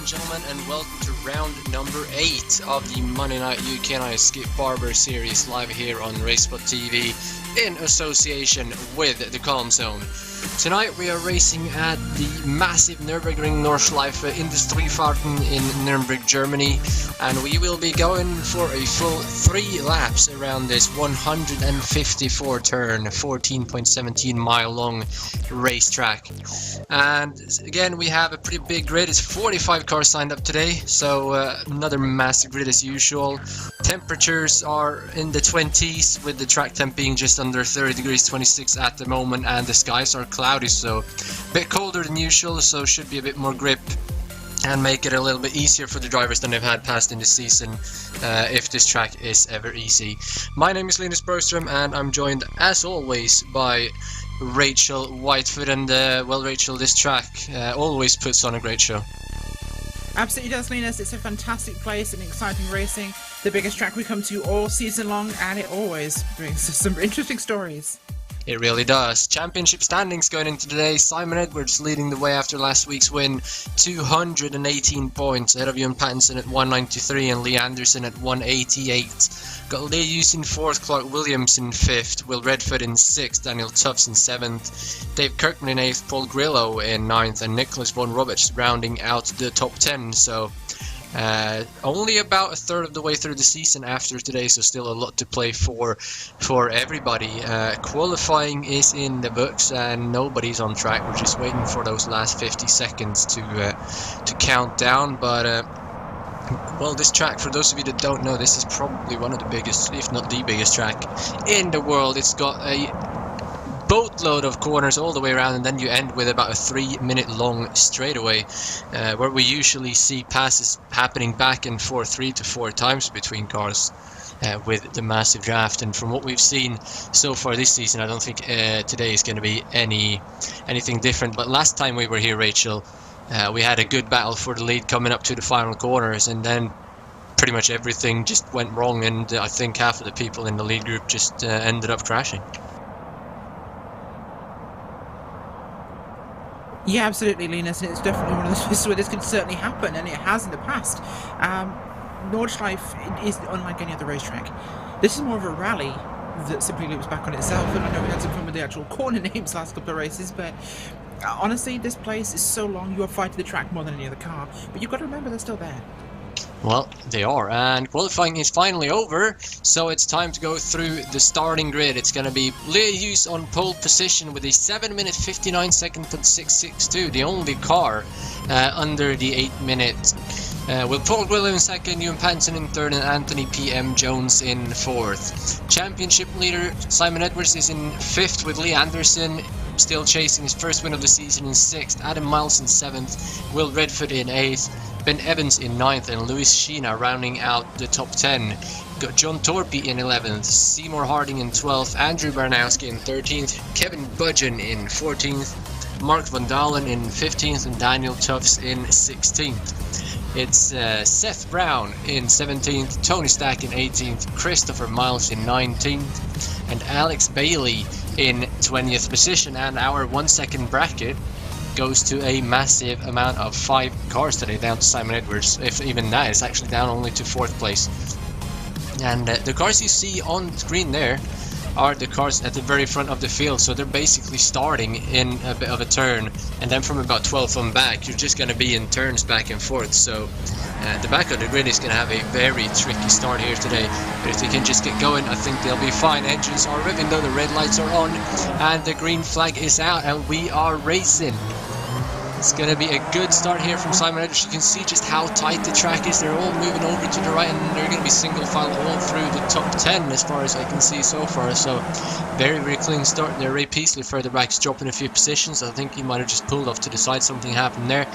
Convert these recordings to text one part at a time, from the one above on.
and gentlemen, and welcome to round number 8 of the Monday Night UK&I Skip Barber series live here on RaceSpotTV in association with the Calm Zone. Tonight we are racing at the massive Nürburgring Nordschleife Industriefahrten in Nürburgring, Germany, and we will be going for a full 3 laps around this 154 turn, 14.17 mile long racetrack. And again, we have a pretty big grid. It's 45 cars signed up today, so another massive grid as usual. Temperatures are in the 20s, with the track temp being just under 30 degrees, 26 at the moment, and the skies are cloudy, so a bit colder than usual, so should be a bit more grip and make it a little bit easier for the drivers than they've had past in the season, if this track is ever easy. My name is Linus Bergström, and I'm joined as always by Rachel Whitefoot. And well, Rachel, this track always puts on a great show. Absolutely does, Linus. It's a fantastic place and exciting racing. The biggest track we come to all season long, and it always brings us some interesting stories. It really does. Championship standings going into today. Simon Edwards leading the way after last week's win. 218 points ahead of Ewan Pattinson at 193 and Lee Anderson at 188. Got Leah Hughes in 4th, Clark Williams in 5th, Will Redford in 6th, Daniel Tufts in 7th, Dave Kirkman in 8th, Paul Grillo in 9th, and Nicholas Von Roberts rounding out the top 10. So only about a third of the way through the season after today, so still a lot to play for everybody. Qualifying is in the books and nobody's on track. We're just waiting for those last 50 seconds to count down. But well, this track, for those of you that don't know, this is probably one of the biggest, if not the biggest track in the world. It's got a boatload of corners all the way around, and then you end with about a 3-minute long straightaway, where we usually see passes happening back and forth 3 to 4 times between cars with the massive draft. And from what we've seen so far this season, I don't think today is going to be anything different. But last time we were here, Rachel, we had a good battle for the lead coming up to the final corners, and then pretty much everything just went wrong, and I think half of the people in the lead group just ended up crashing. Yeah, absolutely, Linus, and it's definitely one of those places where this could certainly happen, and it has in the past. Nordschleife is unlike any other racetrack. This is more of a rally that simply loops back on itself, and I know we had some fun with the actual corner names last couple of races, but honestly, this place is so long, you are fighting the track more than any other car, but you've got to remember they're still there. Well, they are, and qualifying is finally over, so it's time to go through the starting grid. It's going to be Leah Hughes on pole position with a 7-minute 59.662, the only car under the 8-minute. With Paul Grillo in 2nd, Ewan Pattinson in 3rd, and Anthony P.M. Jones in 4th. Championship leader Simon Edwards is in 5th with Lee Anderson still chasing his first win of the season in 6th, Adam Miles in 7th, Will Redford in 8th, Ben Evans in 9th, and Lewis Sheena rounding out the top 10. Got John Torpy in 11th, Seymour Harding in 12th, Andrew Barnowski in 13th, Kevin Budgeon in 14th, Mark Van Dalen in 15th, and Daniel Tufts in 16th. It's Seth Brown in 17th, Tony Stack in 18th, Christopher Miles in 19th, and Alex Bailey in 20th position. And our 1 second bracket goes to a massive amount of 5 cars today, down to Simon Edwards. If even that is actually down only to 4th place. And the cars you see on screen there are the cars at the very front of the field, so they're basically starting in a bit of a turn, and then from about 12th on back you're just going to be in turns back and forth. So the back of the grid is going to have a very tricky start here today, but if they can just get going, I think they'll be fine. Engines are revving though, the red lights are on and the green flag is out, and we are racing. It's going to be a good start here from Simon Edwards. You can see just how tight the track is. They're all moving over to the right, and they're going to be single file all through the top 10 as far as I can see so far. So very, very clean start there. Ray Peasley further back is dropping a few positions. I think he might have just pulled off to the side. Something happened there.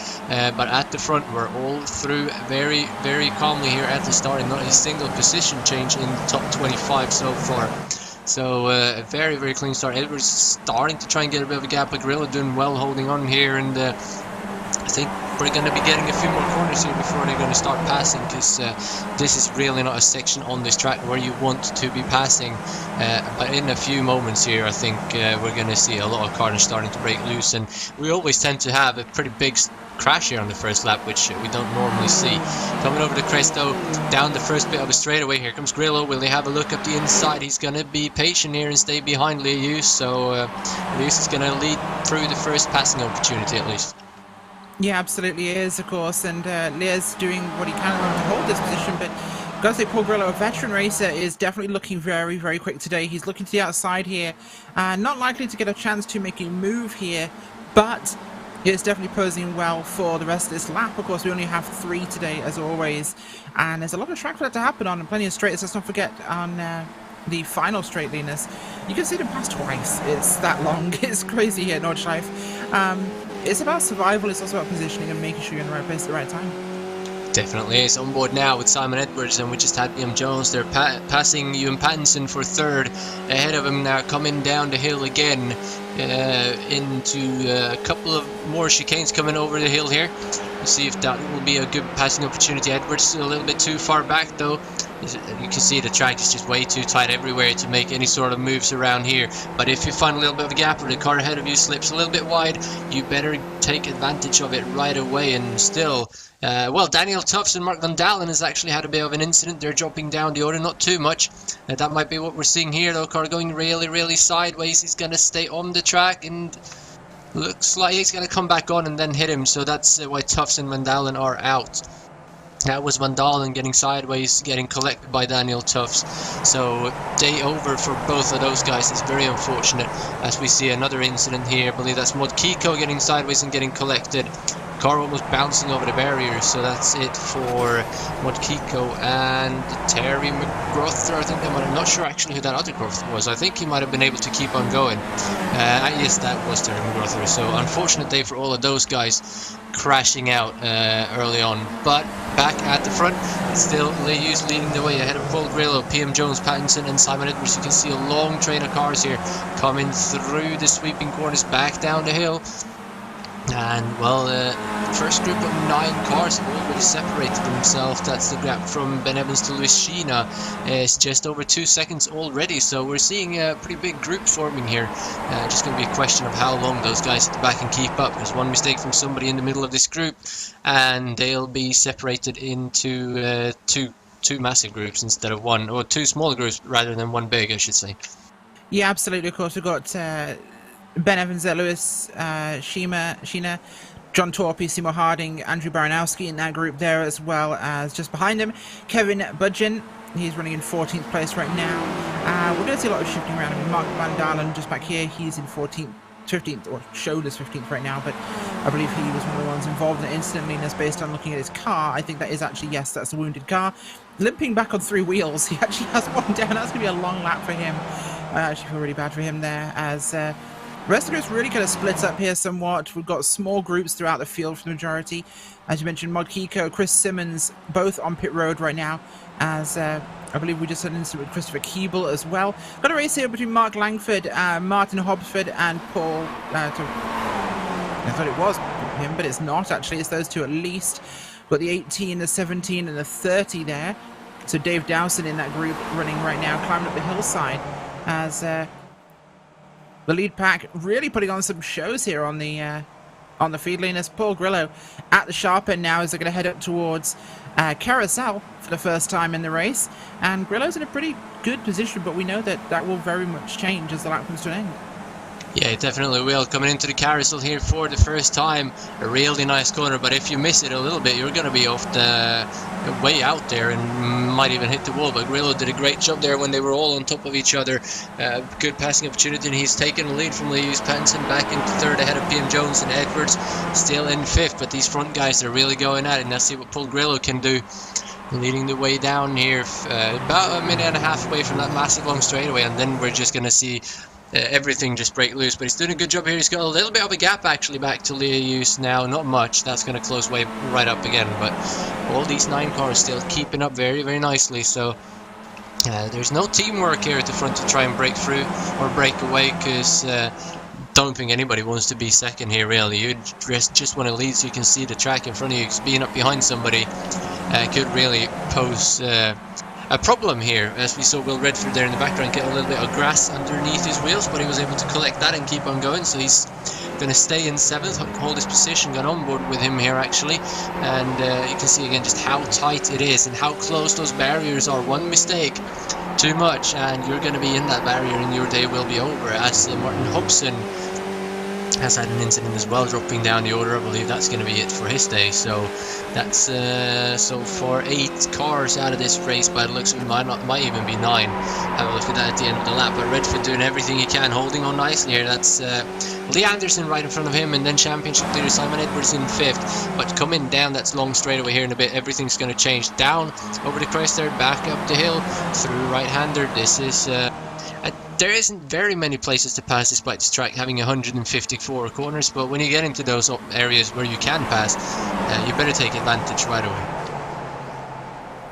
But at the front, we're all through very, very calmly here at the start, and not a single position change in the top 25 so far. So a very, very clean start. Edwards starting to try and get a bit of a gap, but Grillo doing well holding on here, and I think we're going to be getting a few more corners here before they're going to start passing, because this is really not a section on this track where you want to be passing. But in a few moments here, I think we're going to see a lot of cars starting to break loose, and we always tend to have a pretty big crash here on the first lap, which we don't normally see. Coming over the crest though, down the first bit of a straightaway, here comes Grillo. Will he have a look up the inside? He's going to be patient here and stay behind Leah Hughes, so Hughes is going to lead through the first passing opportunity at least. Yeah, absolutely is, of course, and Leah's doing what he can to hold this position, but I've got to say, Paul Grillo, a veteran racer, is definitely looking very, very quick today. He's looking to the outside here, not likely to get a chance to make a move here, but it's definitely posing well for the rest of this lap. Of course, we only have 3 today, as always, and there's a lot of track for that to happen on, and plenty of straights. Let's not forget on the final straight, Linus, you can see them pass twice. It's that long. It's crazy here at Nordschleife. It's about survival, it's also about positioning and making sure you're in the right place at the right time. Definitely is on board now with Simon Edwards, and we just had Liam Jones there passing Ewan Pattinson for third. Ahead of him now, coming down the hill again into a couple of more chicanes coming over the hill here. We'll see if that will be a good passing opportunity. Edwards still a little bit too far back though. You can see the track is just way too tight everywhere to make any sort of moves around here. But if you find a little bit of a gap or the car ahead of you slips a little bit wide, you better take advantage of it right away. And still, well, Daniel Tufts and Mark Van Dalen has actually had a bit of an incident. They're dropping down the order, not too much. That might be what we're seeing here though. Car going really sideways. He's going to stay on the track and looks like he's going to come back on and then hit him. So that's why Tufts and Van Dalen are out. That was Van Dalen getting sideways, getting collected by Daniel Tufts. So day over for both of those guys. It's very unfortunate as we see another incident here. I believe that's Mod Kiko getting sideways and getting collected. Car almost bouncing over the barrier, so that's it for Mod Kiko and Terry McGrother. I think I'm not sure actually who that other Groth was. I think he might have been able to keep on going. Yes, that was Terry McGrother. So unfortunate day for all of those guys crashing out early on. But back at the front, it's still Leyus leading the way ahead of Paul Grillo, PM Jones, Pattinson and Simon Edwards. You can see a long train of cars here coming through the sweeping corners back down the hill. And well, first group of 9 cars have already separated themselves. That's the gap from Ben Evans to Luis Sheena. It's just over 2 seconds already, so we're seeing a pretty big group forming here. Just going to be a question of how long those guys at the back can keep up. There's one mistake from somebody in the middle of this group, and they'll be separated into two massive groups instead of one, or 2 smaller groups rather than 1 big, I should say. Yeah, absolutely. Of course, we've got Ben Evans, Lewis, Sheena, John Torpy, Seymour Harding, Andrew Baranowski in that group there, as well as just behind him, Kevin Budgeon. He's running in 14th place right now. We're going to see a lot of shifting around. I mean, Mark Van Dalen just back here, he's in 14th, 15th, or showed as 15th right now, but I believe he was one of the ones involved in the incident. And based on looking at his car, I think that is actually, yes, that's a wounded car. Limping back on 3 wheels, he actually has one down. That's going to be a long lap for him. I actually feel really bad for him there, as the rest of the group's really kind of splits up here somewhat. We've got small groups throughout the field for the majority. As you mentioned, Mod Kiko, Chris Simmons, both on pit road right now. As I believe we just had an incident with Christopher Keeble as well. Got a race here between Mark Langford, Martin Hobsford, and Paul. I thought it was him, but it's not actually. It's those 2 at least. Got the 18, the 17, and the 30 there. So Dave Dowson in that group running right now, climbing up the hillside. As the lead pack really putting on some shows here on the feed lane, as Paul Grillo at the sharp end now as they're going to head up towards Carousel for the first time in the race. And Grillo's in a pretty good position, but we know that that will very much change as the lap comes to an end. Yeah, it definitely will. Coming into the carousel here for the first time, a really nice corner, but if you miss it a little bit, you're going to be off the way out there and might even hit the wall. But Grillo did a great job there when they were all on top of each other. Good passing opportunity, and he's taken a lead from Lewis Pattinson back into 3rd ahead of PM Jones, and Edwards still in 5th. But these front guys are really going at it. Now see what Paul Grillo can do. Leading the way down here, about a minute and a half away from that massive long straightaway, and then we're just going to see everything just break loose. But he's doing a good job here. He's got a little bit of a gap actually back to Leyus now, not much. That's going to close way right up again, but all these 9 cars still keeping up very very nicely. So there's no teamwork here at the front to try and break through or break away, because don't think anybody wants to be second here really. You just want to lead so you can see the track in front of you, because being up behind somebody could really pose a problem here, as we saw Will Redford there in the background get a little bit of grass underneath his wheels, but he was able to collect that and keep on going. So he's going to stay in 7th, hold his position. Got on board with him here actually, and you can see again just how tight it is and how close those barriers are. One mistake too much and you're going to be in that barrier and your day will be over, as Martin Hobson has had an incident as well, dropping down the order. I believe that's going to be it for his day. So that's so far 8 cars out of this race, by the looks of it. Might even be 9. Have a look at that at the end of the lap. But Redford doing everything he can, holding on nicely here. That's Lee Anderson right in front of him, and then championship leader Simon Edwards in 5th. But coming down that's long straightaway here in a bit, everything's going to change. Down over the crest there, back up the hill through right-hander. This is there isn't very many places to pass despite this track having 154 corners, but when you get into those areas where you can pass, you better take advantage right away.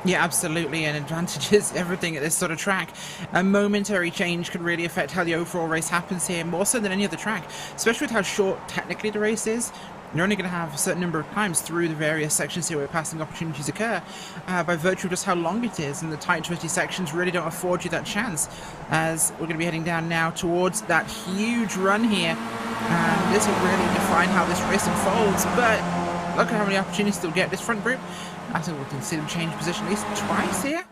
Yeah, absolutely, and advantages everything at this sort of track. A momentary change could really affect how the overall race happens here, more so than any other track, especially with how short technically the race is. You're only going to have a certain number of times through the various sections here where passing opportunities occur, by virtue of just how long it is, and the tight, twisty sections really don't afford you that chance, as we're going to be heading down now towards that huge run here, and this will really define how this race unfolds. But look at how many opportunities they'll get this front group. I think we can see them change position at least twice here.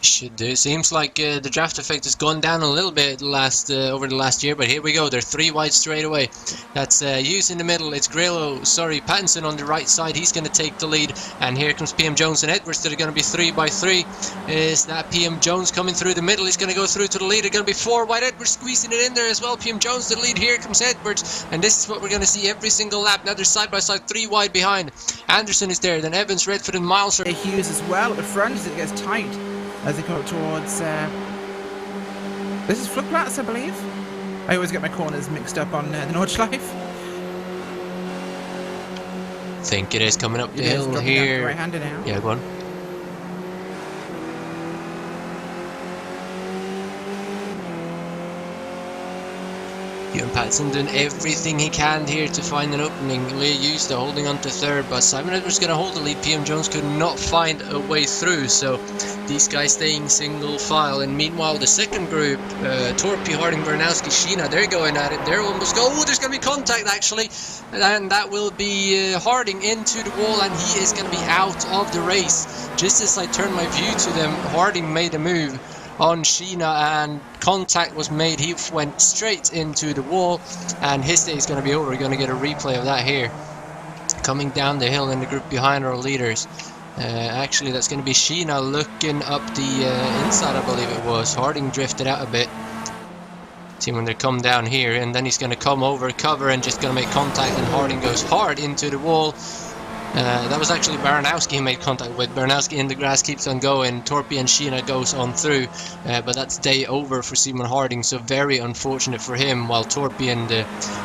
Should do. Seems like the draft effect has gone down a little bit over the last year, but here we go. They're 3 wide straight away. That's Hughes in the middle. It's Pattinson on the right side. He's going to take the lead, and here comes PM Jones and Edwards. They're going to be 3 by 3. Is that PM Jones coming through the middle? He's going to go through to the lead. They're going to be 4 wide. Edwards squeezing it in there as well. PM Jones to the lead. Here comes Edwards, and this is what we're going to see every single lap. Now they're side by side, 3 wide behind. Anderson is there. Then Evans, Redford, and Miles are. Hughes as well at the front as it gets tight. As they go up towards, this is Flugplatz, I believe. I always get my corners mixed up on the Nordschleife. I think it is coming up the hill here. Right-hander now. Yeah, go on. Ewan Patson doing everything he can here to find an opening. Leah Hughes holding on to third, but Simon Edwards going to hold the lead. PM Jones could not find a way through, so these guys staying single file. And meanwhile, the second group, Torpy, Harding, Bernowski, Sheena, they're going at it. They're almost there's going to be contact actually, and that will be Harding into the wall, and he is going to be out of the race. Just as I turned my view to them, Harding made a move on Sheena and contact was made. He went straight into the wall, and his day is going to be over. We're going to get a replay of that here. Coming down the hill in the group behind our leaders. Actually, that's going to be Sheena looking up the inside, I believe it was. Harding drifted out a bit. See when they come down here, and then he's going to come over, cover, and just going to make contact, and Harding goes hard into the wall. That was actually Baranowski who made contact with. Baranowski in the grass keeps on going. Torpy and Sheena goes on through, but that's day over for Simon Harding, so very unfortunate for him, while Torpy and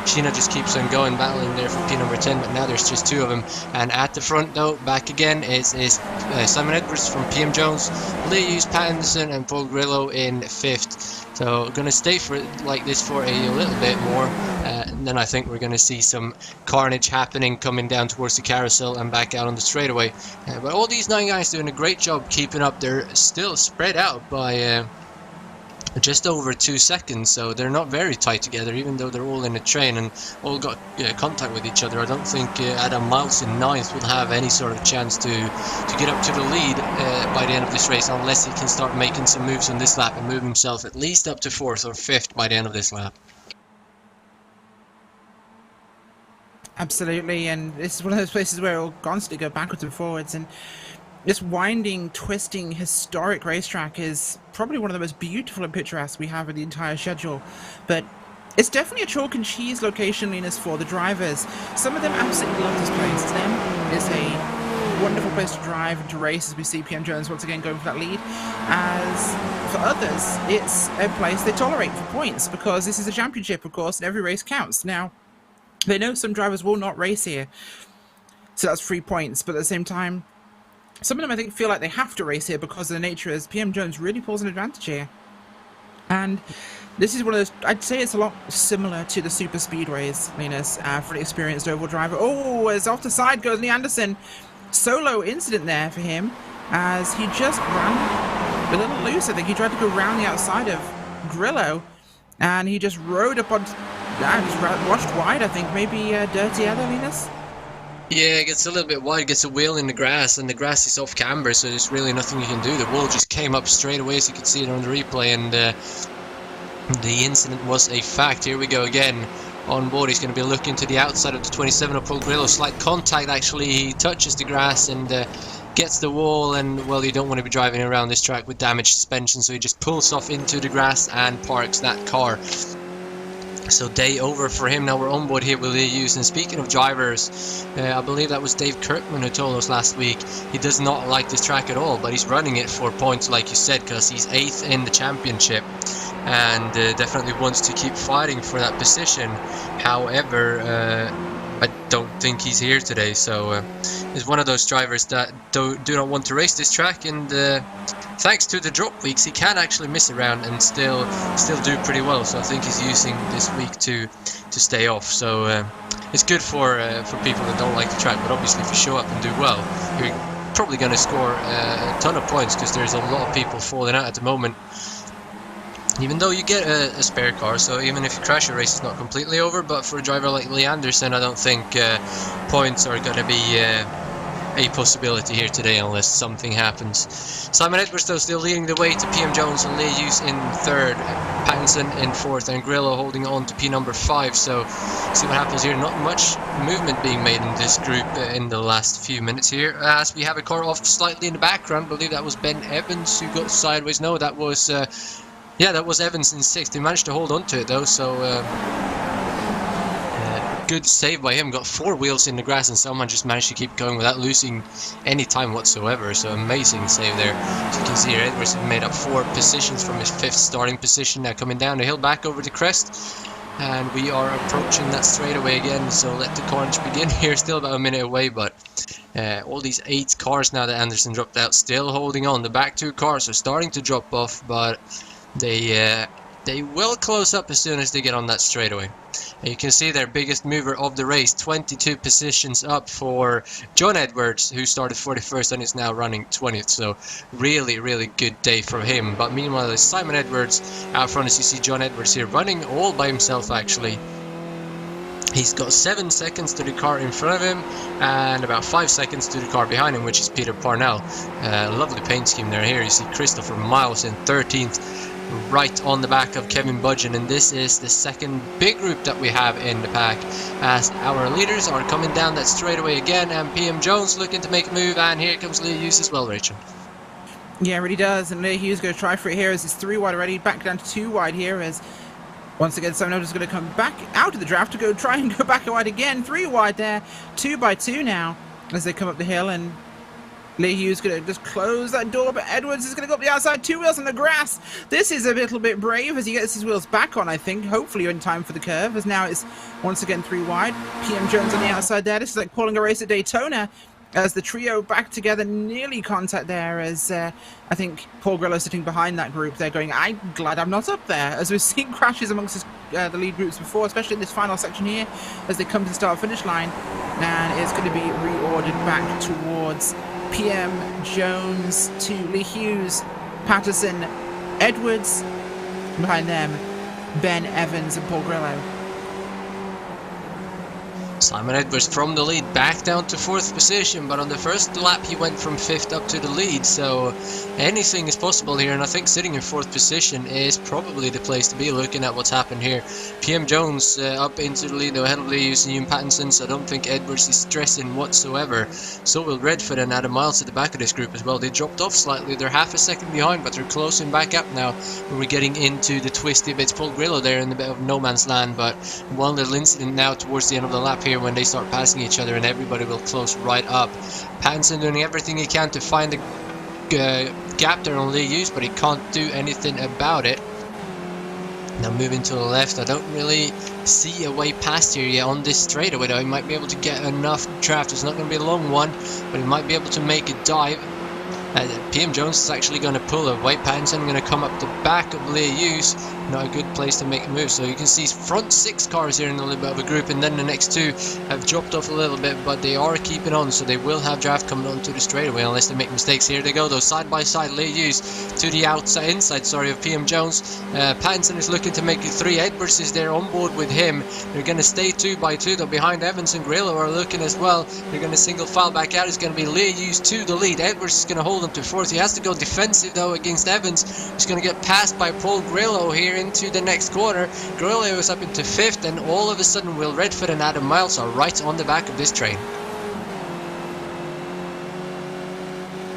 Sheena just keeps on going, battling there for P number 10, but now there's just 2 of them. And at the front though, back again is Simon Edwards from PM Jones, Lee Hughes, Pattinson, and Paul Grillo in 5th. So going to stay for like this for a little bit more, and then I think we're going to see some carnage happening coming down towards the carousel and back out on the straightaway. But all these 9 guys doing a great job keeping up. They're still spread out by just over 2 seconds, so they're not very tight together, even though they're all in a train and all got contact with each other. I don't think Adam Miles in 9th will have any sort of chance to get up to the lead by the end of this race, unless he can start making some moves on this lap and move himself at least up to 4th or 5th by the end of this lap. Absolutely, and this is one of those places where it'll constantly go backwards and forwards, and this winding, twisting, historic racetrack is probably one of the most beautiful and picturesque we have in the entire schedule. But it's definitely a chalk and cheese location, Linus, for the drivers. Some of them absolutely love this place. To them, it's a wonderful place to drive and to race, as we see PM Jones once again going for that lead. As for others, it's a place they tolerate for points, because this is a championship, of course, and every race counts. Now, they know some drivers will not race here, so that's 3 points, but at the same time, some of them I think feel like they have to race here because of the nature, as PM Jones really pulls an advantage here. And this is one of those, I'd say it's a lot similar to the super speedways, Linus, for the experienced oval driver. Oh, as off the side goes Lee Anderson. Solo incident there for him, as he just ran a little loose. I think he tried to go round the outside of Grillo, and he just rode up on, just washed wide, I think. Maybe dirty other, Linus? Yeah, it gets a little bit wide, gets a wheel in the grass, and the grass is off camber, so there's really nothing you can do. The wall just came up straight away, so you can see it on the replay, and the incident was a fact. Here we go again. On board, he's going to be looking to the outside of the 27 of Paul Grillo. Slight contact, actually. He touches the grass and gets the wall, and, well, you don't want to be driving around this track with damaged suspension, so he just pulls off into the grass and parks that car. So day over for him. Now we're on board here with Lee Hughes. And speaking of drivers, I believe that was Dave Kirkman who told us last week he does not like this track at all, but he's running it for points, like you said, because he's 8th in the championship and definitely wants to keep fighting for that position. However, I don't think he's here today, so is one of those drivers that do not want to race this track, and thanks to the drop weeks, he can actually miss a round and still do pretty well. So I think he's using this week to stay off. So it's good for people that don't like the track, but obviously if you show up and do well, you're probably going to score a ton of points, because there's a lot of people falling out at the moment. Even though you get a spare car, so even if you crash, a race is not completely over. But for a driver like Lee Anderson, I don't think points are going to be a possibility here today unless something happens. Simon Edwards though still leading the way to PM Jones and Lee Hughes in third, Pattinson in fourth, and Grillo holding on to P number 5. So see what happens here. Not much movement being made in this group in the last few minutes here, as we have a car off slightly in the background. I believe that was Ben Evans who got sideways. No, that was yeah, that was Evans in 6th. He managed to hold on to it though, so good save by him. Got 4 wheels in the grass and someone just managed to keep going without losing any time whatsoever. So amazing save there. As you can see here, Edwards made up 4 positions from his 5th starting position. Now coming down the hill back over the crest, and we are approaching that straightaway again. So let the carnage begin here. Still about a minute away, but all these 8 cars now that Anderson dropped out still holding on. The back 2 cars are starting to drop off, but they will close up as soon as they get on that straightaway. And you can see their biggest mover of the race, 22 positions up for John Edwards, who started 41st and is now running 20th. So really good day for him. But meanwhile, there's Simon Edwards out front, as you see John Edwards here running all by himself actually. He's got 7 seconds to the car in front of him and about 5 seconds to the car behind him, which is Peter Parnell. Lovely paint scheme there. Here you see Christopher Miles in 13th, right on the back of Kevin Budgeon, and this is the second big group that we have in the pack, as our leaders are coming down that straightaway again, and PM Jones looking to make a move, and here comes Lee Hughes as well, Rachel. Yeah, it really does, and Lee Hughes going to try for it here as it's 3 wide already, back down to 2 wide here as once again Simon Edwards is going to come back out of the draft to try and go back wide again. 3 wide there, 2 by 2 now as they come up the hill, and Lee Hughes going to just close that door, but Edwards is going to go up the outside, 2 wheels on the grass. This is a little bit brave as he gets his wheels back on, I think, hopefully in time for the curve, as now it's once again 3 wide. PM Jones on the outside there. This is like calling a race at Daytona, as the trio back together, nearly contact there, as I think Paul Grillo sitting behind that group. They're going, I'm glad I'm not up there, as we've seen crashes amongst the lead groups before, especially in this final section here, as they come to the start-finish line, and it's going to be reordered back towards PM Jones to Lee Hughes, Patterson, Edwards, behind them Ben Evans and Paul Grillo. Simon Edwards from the lead back down to 4th position, but on the first lap he went from 5th up to the lead, so anything is possible here, and I think sitting in 4th position is probably the place to be looking at what's happened here. PM Jones up into the lead though, ahead of Lee Hughes and Ewan Pattinson, so I don't think Edwards is stressing whatsoever. So will Redford and Adam Miles at the back of this group as well. They dropped off slightly, they're half a second behind, but they're closing back up now when we're getting into the twisty bits. Paul Grillo there in a bit of no man's land, but one little incident now towards the end of the lap here when they start passing each other, and everybody will close right up. Pattinson doing everything he can to find the gap there on Lee Hughes, but he can't do anything about it. Now moving to the left, I don't really see a way past here yet on this straightaway though. He might be able to get enough draft. It's not going to be a long one, but he might be able to make a dive. PM Jones is actually going to pull away. Pattinson going to come up the back of Lee Hughes. Not a good place to make a move. So you can see front 6 cars here in a little bit of a group, and then the next 2 have dropped off a little bit, but they are keeping on, so they will have draft coming onto the straightaway unless they make mistakes. Here they go though, side by side, Lee Hughes to the inside of PM Jones. Pattinson is looking to make it 3. Edwards is there on board with him. They're going to stay 2 by 2 though. Behind Evans and Grillo are looking as well. They're going to single file back out. It's going to be Lee Hughes to the lead. Edwards is going to hold him to 4th. He has to go defensive though against Evans. He's going to get passed by Paul Grillo here into the next corner. Grillo is up into 5th, and all of a sudden Will Redford and Adam Miles are right on the back of this train.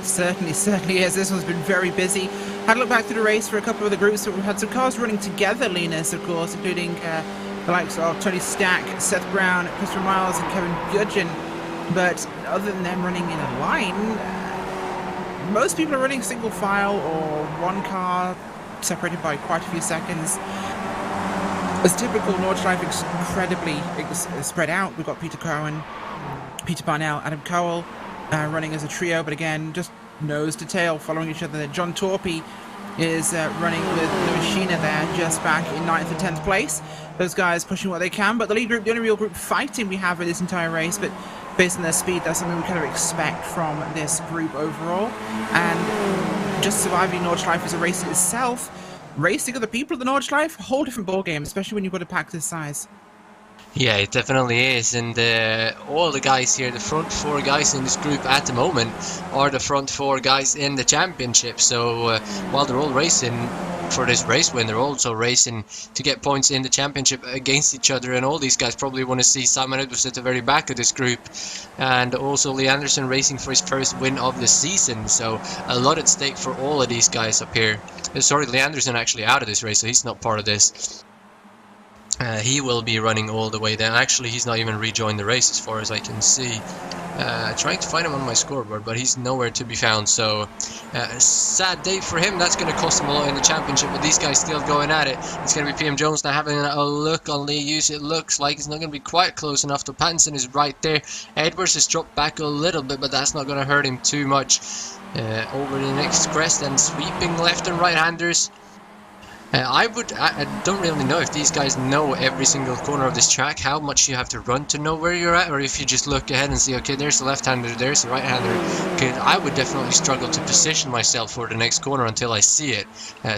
Certainly is. This one's been very busy. Had a look back through the race for a couple of the groups, so we've had some cars running together, Linus, of course, including the likes of Tony Stack, Seth Brown, Christopher Miles, and Kevin Gudgeon. But other than them running in a line, most people are running single file or one car separated by quite a few seconds. As typical, Nordschleife incredibly spread out. We've got Peter Cowan, Peter Barnell, Adam Cowell running as a trio, but again, just nose to tail, following each other. John Torpy is running with the Machina there, just back in 9th and 10th place. Those guys pushing what they can, but the lead group, the only real group fighting we have in this entire race, but based on their speed, that's something we kind of expect from this group overall. And just surviving Nordschleife as a race in itself, racing other people at the Nordschleife, a whole different ballgame, especially when you've got a pack this size. Yeah, it definitely is, and all the guys here, the front 4 guys in this group at the moment, are the front 4 guys in the championship. So while they're all racing for this race win, they're also racing to get points in the championship against each other, and all these guys probably want to see Simon Edwards at the very back of this group, and also Lee Anderson racing for his first win of the season. So a lot at stake for all of these guys up here. Sorry, Lee Anderson actually out of this race, so he's not part of this. He will be running all the way down. Actually, he's not even rejoined the race as far as I can see. Trying to find him on my scoreboard, but he's nowhere to be found. So, sad day for him. That's going to cost him a lot in the championship, but these guys still going at it. It's going to be PM Jones now having a look on Lee Hughes. It looks like it's not going to be quite close enough. The Pattinson is right there. Edwards has dropped back a little bit, but that's not going to hurt him too much. Over the next crest and sweeping left and right-handers. I don't really know if these guys know every single corner of this track, how much you have to run to know where you're at, or if you just look ahead and see, okay, there's the left-hander, there's the right-hander. I would definitely struggle to position myself for the next corner until I see it.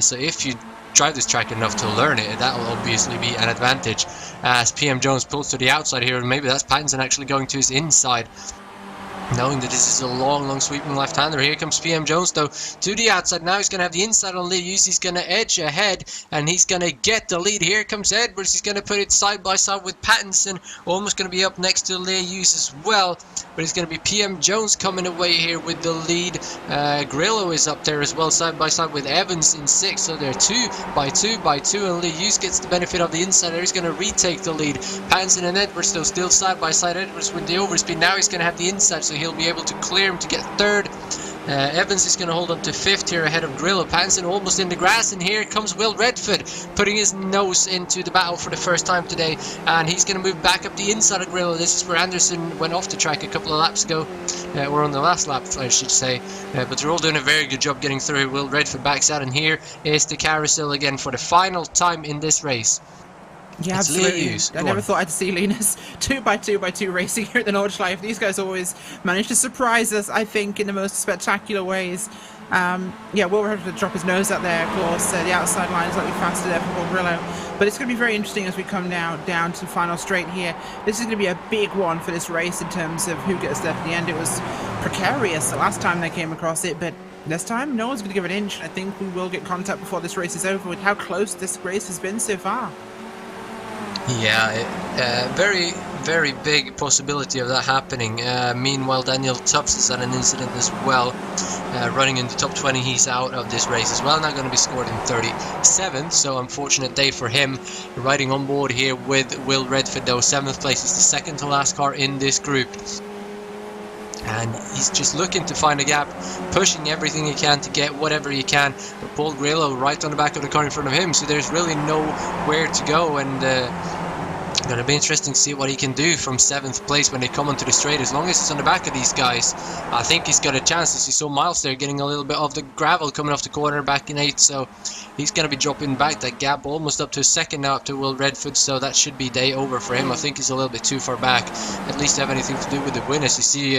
So if you drive this track enough to learn it, that will obviously be an advantage. As PM Jones pulls to the outside here, and maybe that's Pattinson actually going to his inside. Knowing that this is a long sweeping left-hander. Here comes PM Jones though to the outside. Now he's going to have the inside on Lee Hughes. He's going to edge ahead and he's going to get the lead. Here comes Edwards. He's going to put it side by side with Pattinson. Almost going to be up next to Lee Hughes as well. But it's going to be PM Jones coming away here with the lead. Grillo is up there as well, side by side with Evans in 6th. So they're 2 by 2 by 2, and Lee Hughes gets the benefit of the inside. He's going to retake the lead. Pattinson and Edwards though still side by side. Edwards with the overspeed. Now he's going to have the inside, so he'll be able to clear him to get 3rd. Evans is going to hold on to 5th here ahead of Grillo. Pattinson almost in the grass, and here comes Will Redford putting his nose into the battle for the first time today, and he's going to move back up the inside of Grillo. This is where Anderson went off the track a couple of laps ago, or on the last lap I should say, but they're all doing a very good job getting through. Will Redford backs out, and here is the carousel again for the final time in this race. Yeah, it's absolutely. I never thought I'd see Linus 2 by 2 by 2 racing here at the Nordschleife. These guys always manage to surprise us, I think, in the most spectacular ways. Yeah, Will have to drop his nose out there, of course. The outside line is slightly faster there for Grillo. But it's going to be very interesting as we come now down to the final straight here. This is going to be a big one for this race in terms of who gets there at the end. It was precarious the last time they came across it, but this time no one's going to give an inch. I think we will get contact before this race is over with how close this race has been so far. Yeah, very big possibility of that happening. Meanwhile, Daniel Tubbs has had an incident as well. Running in the top 20, he's out of this race as well. Now going to be scored in 37th, so unfortunate day for him. Riding on board here with Will Redford though. 7th place is the second to last car in this group. And he's just looking to find a gap, pushing everything he can to get whatever he can. But Paul Grillo right on the back of the car in front of him, so there's really nowhere to go. And going to be interesting to see what he can do from 7th place when they come onto the straight. As long as he's on the back of these guys, I think he's got a chance. As you saw Miles there getting a little bit of the gravel coming off the corner back in 8th, so he's going to be dropping back that gap almost up to a 2nd now, up to Will Redford, so that should be day over for him. I think he's a little bit too far back, at least to have anything to do with the win. As you see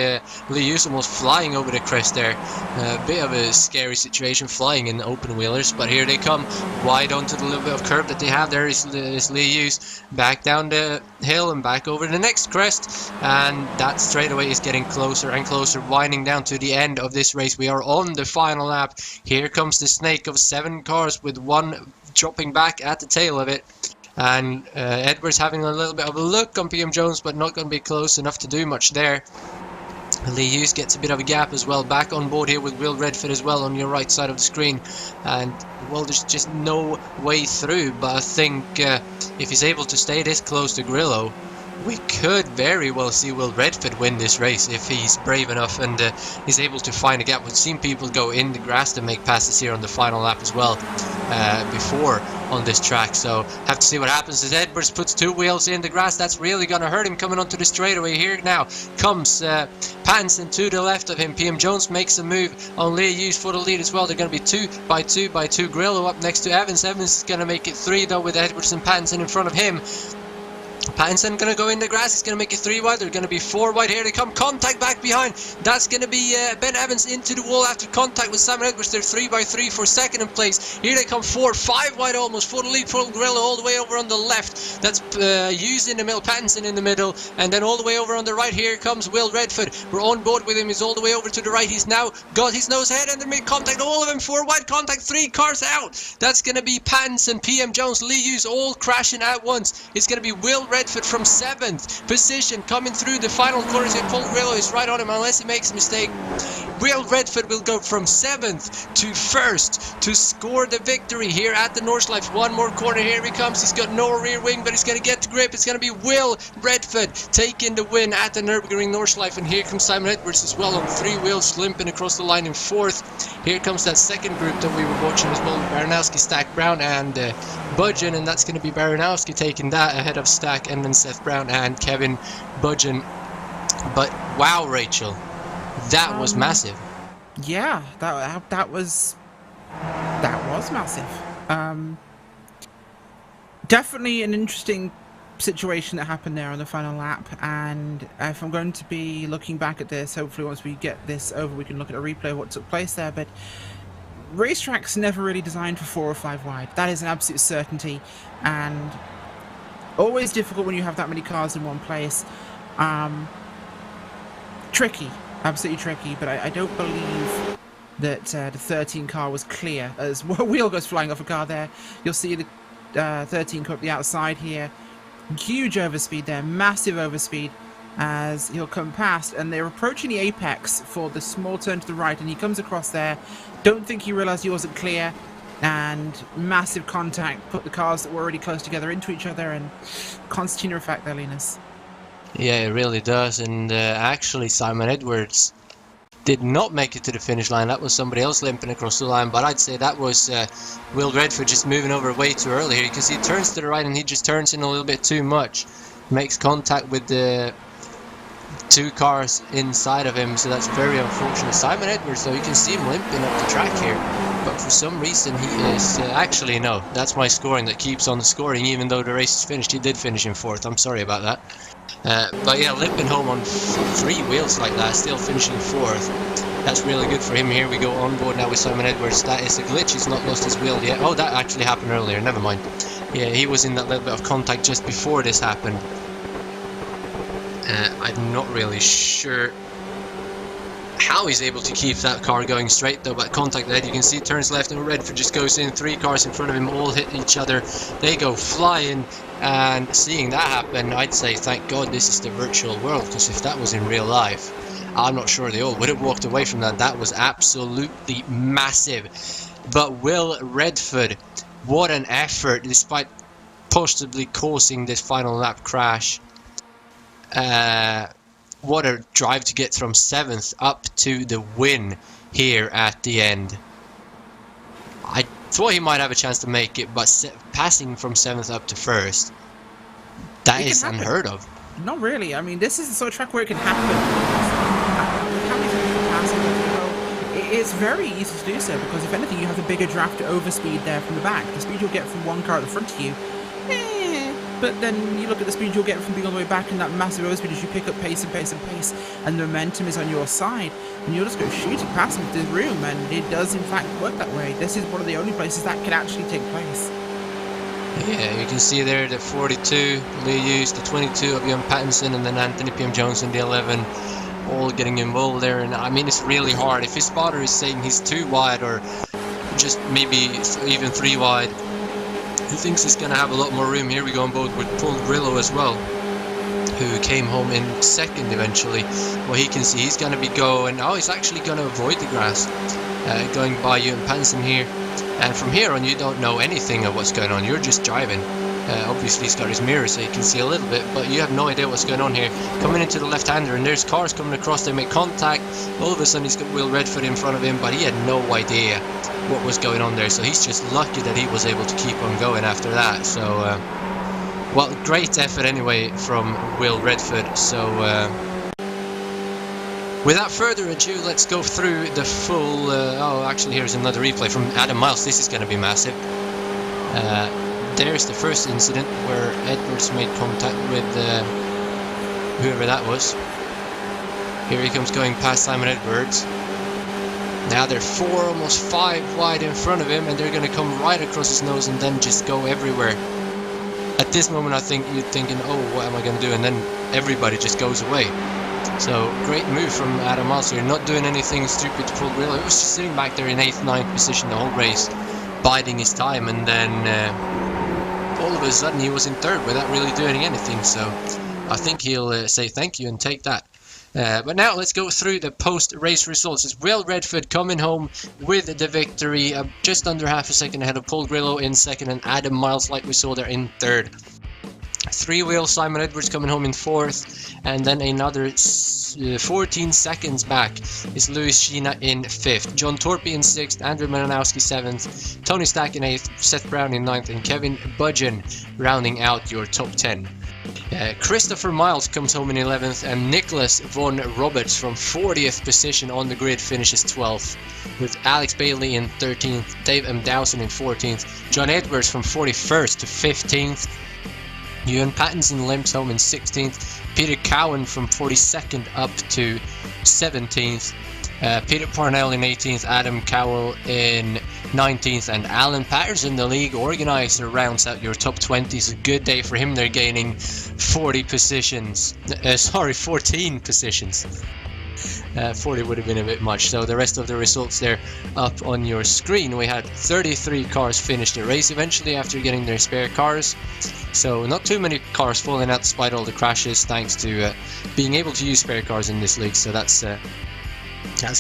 Lee Hughes almost flying over the crest there. A bit of a scary situation flying in open wheelers, but here they come wide onto the little bit of curb that they have. There is Lee Hughes back down the hill and back over the next crest, and that straightaway is getting closer and closer, winding down to the end of this race. We are on the final lap. Here comes the snake of 7 cars with 1 dropping back at the tail of it, and Edwards having a little bit of a look on PM Jones, but not going to be close enough to do much there. Lee Hughes gets a bit of a gap as well, back on board here with Will Redford as well on your right side of the screen, and well, there's just no way through. But I think if he's able to stay this close to Grillo, we could very well see Will Redford win this race if he's brave enough and is able to find a gap. We've seen people go in the grass to make passes here on the final lap as well before on this track, so have to see what happens as Edwards puts 2 wheels in the grass. That's really going to hurt him coming onto the straightaway. Here now comes Pattinson to the left of him. PM Jones makes a move on Leah Hughes for the lead as well. They're going to be 2 by 2 by 2. Grillo up next to Evans. Evans is going to make it 3 though with Edwards and Pattinson in front of him. Pattinson going to go in the grass. He's going to make it 3 wide. They're going to be 4 wide. Here they come. Contact back behind. That's going to be Ben Evans into the wall after contact with Simon Edwards. They're 3 by 3 for second in place. Here they come 4, 5 wide almost for the lead. For Grillo all the way over on the left. That's Hughes in the middle. Pattinson in the middle. And then all the way over on the right. Here comes Will Redford. We're on board with him. He's all the way over to the right. He's now got his nose ahead and they make contact. All of them 4 wide contact. 3 cars out. That's going to be Pattinson, PM Jones, Lee Hughes all crashing at once. It's going to be Will Redford from 7th position coming through the final corners. Paul Grillo is right on him unless he makes a mistake. Will Redford will go from 7th to 1st to score the victory here at the Nordschleife. One more corner. Here he comes. He's got no rear wing, but he's going to get the grip. It's going to be Will Redford taking the win at the Nürburgring Nordschleife. And here comes Simon Edwards as well on 3 wheels, limping across the line in 4th. Here comes that second group that we were watching as well. Baranowski, Stack, Brown and Budgeon, and that's going to be Baranowski taking that ahead of Stack and then Seth Brown and Kevin Budgeon. But wow, Rachel, that was massive. Yeah, that was massive. Definitely an interesting situation that happened there on the final lap, and if I'm going to be looking back at this, hopefully once we get this over we can look at a replay of what took place there. But racetracks never really designed for 4 or 5 wide. That is an absolute certainty, and always difficult when you have that many cars in one place. Tricky, absolutely tricky, but I don't believe that the 13 car was clear. As a wheel goes flying off a car there, you'll see the 13 car up the outside here. Huge overspeed there, massive overspeed as he'll come past, and they're approaching the apex for the small turn to the right, and he comes across there. Don't think he realised he wasn't clear, and massive contact put the cars that were already close together into each other, and concertina effect there, Linus. Yeah, it really does. And actually Simon Edwards did not make it to the finish line. That was somebody else limping across the line, but I'd say that was Will Redford just moving over way too early here, because he turns to the right and he just turns in a little bit too much, makes contact with the 2 cars inside of him, so that's very unfortunate. Simon Edwards though, you can see him limping up the track here, but for some reason he is actually no, that's my scoring that keeps on scoring even though the race is finished. He did finish in 4th, I'm sorry about that. But yeah, limping home on 3 wheels like that, still finishing 4th. That's really good for him. Here we go on board now with Simon Edwards. That is a glitch, he's not lost his wheel yet. Oh, that actually happened earlier, never mind. Yeah, he was in that little bit of contact just before this happened. I'm not really sure how he's able to keep that car going straight though, but contact there, you can see turns left and Redford just goes in, 3 cars in front of him all hit each other, they go flying, and seeing that happen, I'd say thank God this is the virtual world, because if that was in real life, I'm not sure they all would have walked away from that. That was absolutely massive. But Will Redford, what an effort, despite possibly causing this final lap crash. What a drive to get from 7th up to the win here at the end. I thought he might have a chance to make it, but passing from 7th up to 1st, that is unheard of. Not really. I mean, this is the sort of track where it can happen. It's very easy to do so, because if anything, you have a bigger draft to overspeed there from the back. The speed you'll get from one car at the front of you, but then you look at the speed you'll get from being all the way back, and that massive overspeed as you pick up pace and pace and pace, and the momentum is on your side, and you'll just go shooting past into the room, and it does in fact work that way. This is one of the only places that can actually take place. Yeah, you can see there the 42, Lee Hughes, the 22 of Ian Pattinson, and then Anthony PM Jones in the 11, all getting involved there. And I mean, it's really hard. If his spotter is saying he's 2 wide or just maybe even 3 wide, he thinks he's going to have a lot more room. Here we go on board with Paul Grillo as well, who came home in 2nd eventually. Well, he can see he's going to be going, oh, he's actually going to avoid the grass, going by Ewan Pattinson here. And from here on, you don't know anything of what's going on. You're just driving. Obviously he's got his mirror so you can see a little bit, but you have no idea what's going on here. Coming into the left-hander, and there's cars coming across, they make contact. All of a sudden he's got Will Redford in front of him, but he had no idea what was going on there, so he's just lucky that he was able to keep on going after that. So well, great effort anyway from Will Redford. So without further ado, let's go through the full oh, actually here's another replay from Adam Miles. This is going to be massive. There's the first incident where Edwards made contact with whoever that was. Here he comes going past Simon Edwards. Now they're 4, almost 5 wide in front of him, and they're going to come right across his nose and then just go everywhere. At this moment I think you're thinking, oh, what am I going to do? And then everybody just goes away. So great move from Adam Miles here, not doing anything stupid to pull Grillo. He was just sitting back there in 8th, 9th position the whole race, biding his time, and then all of a sudden he was in 3rd without really doing anything. So I think he'll say thank you and take that. But now let's go through the post-race results. It's Will Redford coming home with the victory, just under half a second ahead of Paul Grillo in 2nd, and Adam Miles, like we saw there, in 3rd. 3-wheel Simon Edwards coming home in 4th, and then another 14 seconds back is Lewis Sheena in 5th, John Torpy in 6th, Andrew Malinowski 7th, Tony Stack in 8th, Seth Brown in 9th, and Kevin Budgeon rounding out your top 10. Christopher Miles comes home in 11th, and Nicholas Von Roberts from 40th position on the grid finishes 12th, with Alex Bailey in 13th, Dave M. Dowson in 14th, John Edwards from 41st to 15th, Ewan Pattinson limps home in 16th, Peter Cowan from 42nd up to 17th, Peter Parnell in 18th, Adam Cowell in 19th, and Alan Patterson, the league organizer, rounds out your top 20. It's a good day for him. They're gaining 14 positions. 40 would have been a bit much. So the rest of the results there up on your screen. We had 33 cars finish the race eventually after getting their spare cars. So not too many cars falling out despite all the crashes, thanks to being able to use spare cars in this league. So that's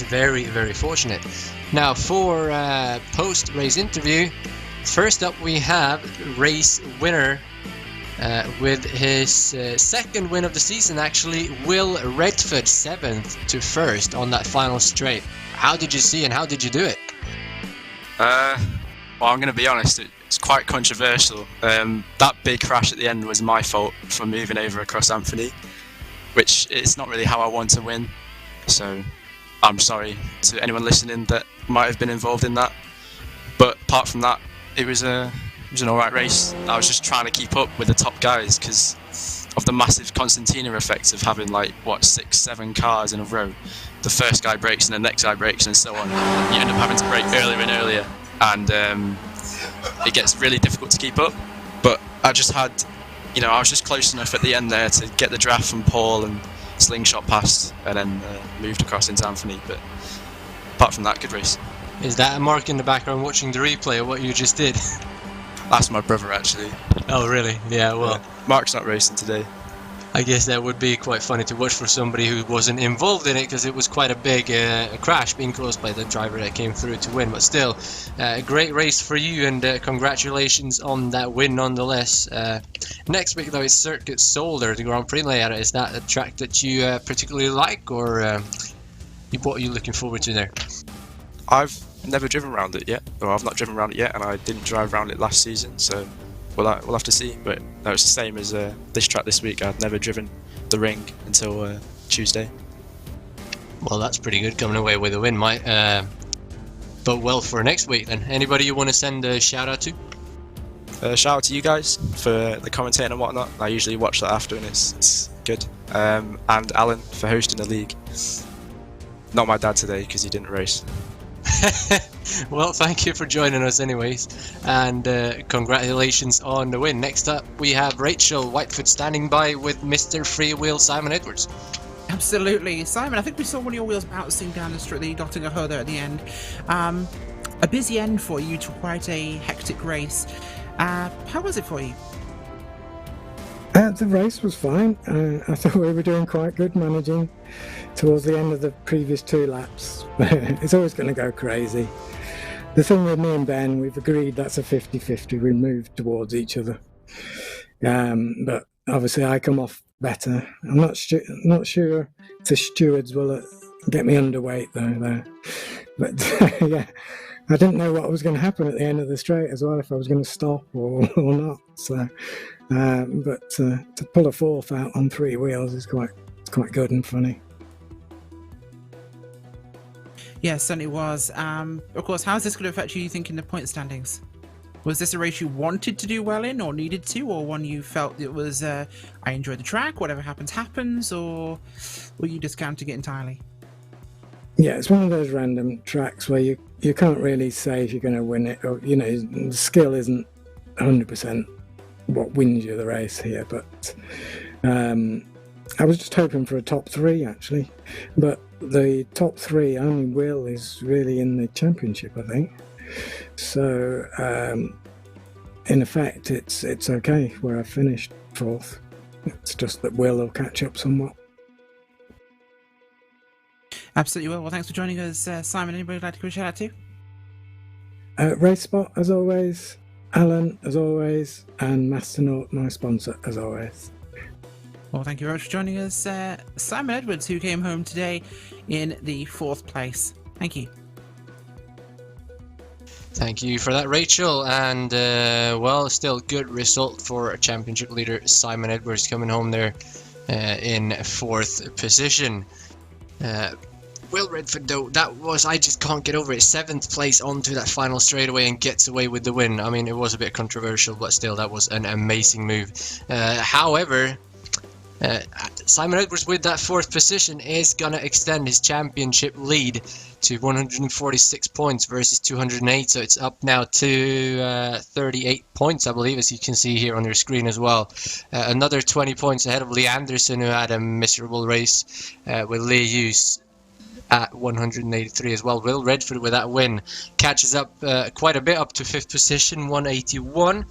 very, very fortunate. Now for post-race interview, first up we have race winner with his 2nd win of the season, actually, Will Redford, 7th to 1st on that final straight. How did you see and how did you do it? Well, I'm going to be honest, it's quite controversial. That big crash at the end was my fault for moving over across Anthony, which is not really how I want to win. So I'm sorry to anyone listening that might have been involved in that. But apart from that, it was an alright race. I was just trying to keep up with the top guys because of the massive Constantina effect of having 6-7 cars in a row. The first guy breaks and the next guy breaks and so on. You end up having to brake earlier and earlier, and it gets really difficult to keep up. But I just had, I was just close enough at the end there to get the draft from Paul and slingshot past, and then moved across into Anthony. But apart from that, good race. Is that a Mark in the background watching the replay of what you just did? That's my brother, actually. Oh, really? Yeah, well... Mark's not racing today. I guess that would be quite funny to watch for somebody who wasn't involved in it, because it was quite a big crash being caused by the driver that came through to win. But still, a great race for you, and congratulations on that win nonetheless. Next week, though, is Circuit Solder, the Grand Prix layout. Is that a track that you particularly like, or what are you looking forward to there? I've never driven around it yet, or I've not driven around it yet, and I didn't drive around it last season, so we'll have to see. But no, it's the same as this track this week. I've never driven the ring until Tuesday. Well, that's pretty good, coming away with a win, mate. But well, for next week then, anybody you want to send a shout out to? Shout out to you guys for the commentating and whatnot. I usually watch that after, and it's good. And Alan for hosting the league. Not my dad today because he didn't race. Well, thank you for joining us anyways, and congratulations on the win. Next up we have Rachel Whitefoot standing by with Mr. Freewheel Simon Edwards. Absolutely. Simon, I think we saw one of your wheels bouncing down the street, the dotting a her there at the end. A busy end for you to quite a hectic race. How was it for you? The race was fine. I thought we were doing quite good managing towards the end of the previous 2 laps. It's always going to go crazy. The thing with me and Ben, we've agreed that's a 50-50. We move towards each other. But obviously I come off better. I'm not sure if the stewards will get me underweight though there. But yeah, I didn't know what was going to happen at the end of the straight as well, if I was going to stop or not. So, but to pull a fourth out on 3 wheels is quite good and funny. Yeah, certainly was. Of course, how's this going to affect you think in the point standings? Was this a race you wanted to do well in, or needed to, or one you felt it was, I enjoyed the track, whatever happens, happens, or were you discounting it entirely? Yeah, it's one of those random tracks where you can't really say if you're going to win it, or, you know, the skill isn't 100% what wins you the race here, but I was just hoping for a top 3 actually, but the top 3 only Will is really in the championship, I think. So in effect it's okay where I finished 4th. It's just that Will catch up somewhat. Absolutely will. Well, thanks for joining us, Simon. Anybody like to give a shout out to? RaceSpot as always, Alan as always, and Masternaut, my sponsor, as always. Well, thank you very much for joining us, Simon Edwards, who came home today in the 4th place. Thank you. Thank you for that, Rachel. And well, still good result for championship leader Simon Edwards, coming home there in 4th position. Will Redford, though, I just can't get over it. 7th place onto that final straightaway and gets away with the win. I mean, it was a bit controversial, but still, that was an amazing move. However, Simon Edwards with that 4th position is gonna extend his championship lead to 146 points versus 208, so it's up now to 38 points, I believe, as you can see here on your screen as well. Another 20 points ahead of Lee Anderson, who had a miserable race, with Lee Hughes at 183 as well. Will Redford with that win catches up quite a bit, up to 5th position, 181.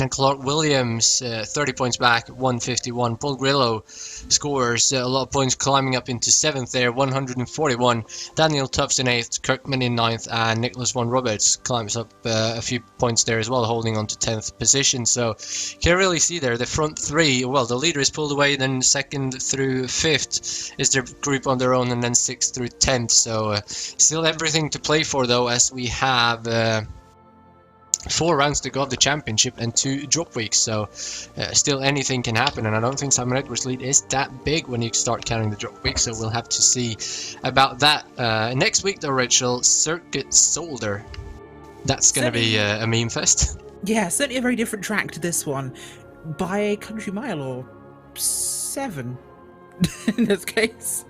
And Clark Williams, 30 points back, 151. Paul Grillo scores a lot of points, climbing up into 7th there, 141. Daniel Tufts in 8th, Kirkman in 9th, and Nicholas Von Roberts climbs up a few points there as well, holding on to 10th position. So you can really see there the front 3. Well, the leader is pulled away, then 2nd through 5th is their group on their own, and then 6th through 10th. So still everything to play for, though, as we have 4 rounds to go of the championship and 2 drop weeks, so still anything can happen, and I don't think Simon Edwards' lead is that big when you start counting the drop weeks, so we'll have to see about that. Next week though, Rachel, Circuit Solder. That's going to be a meme fest. Yeah, certainly a very different track to this one, by a country mile or 7 in this case.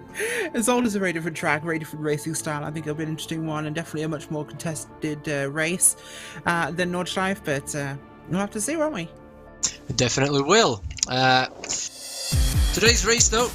Solder is a very different track, very different racing style. I think it'll be an interesting one, and definitely a much more contested race than Nordschleife, but we'll have to see, won't we? We definitely will. Today's race though,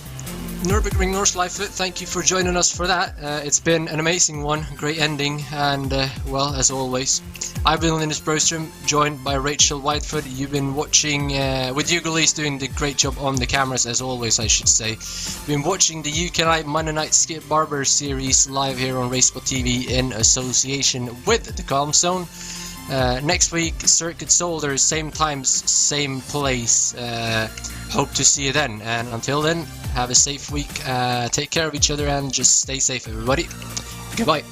Nürburgring Nordschleife, thank you for joining us for that. It's been an amazing one, great ending, and well, as always, I've been Linus Broström, joined by Rachel Whitefoot. You've been watching, with Hugo Lees doing the great job on the cameras, as always, I should say. You've been watching the UK&I Monday Night Skip Barber series live here on RaceSpotTV in association with the Calm Zone. Next week, Circuit Solder, same times, same place. Hope to see you then, and until then, have a safe week, take care of each other, and just stay safe, everybody. Goodbye.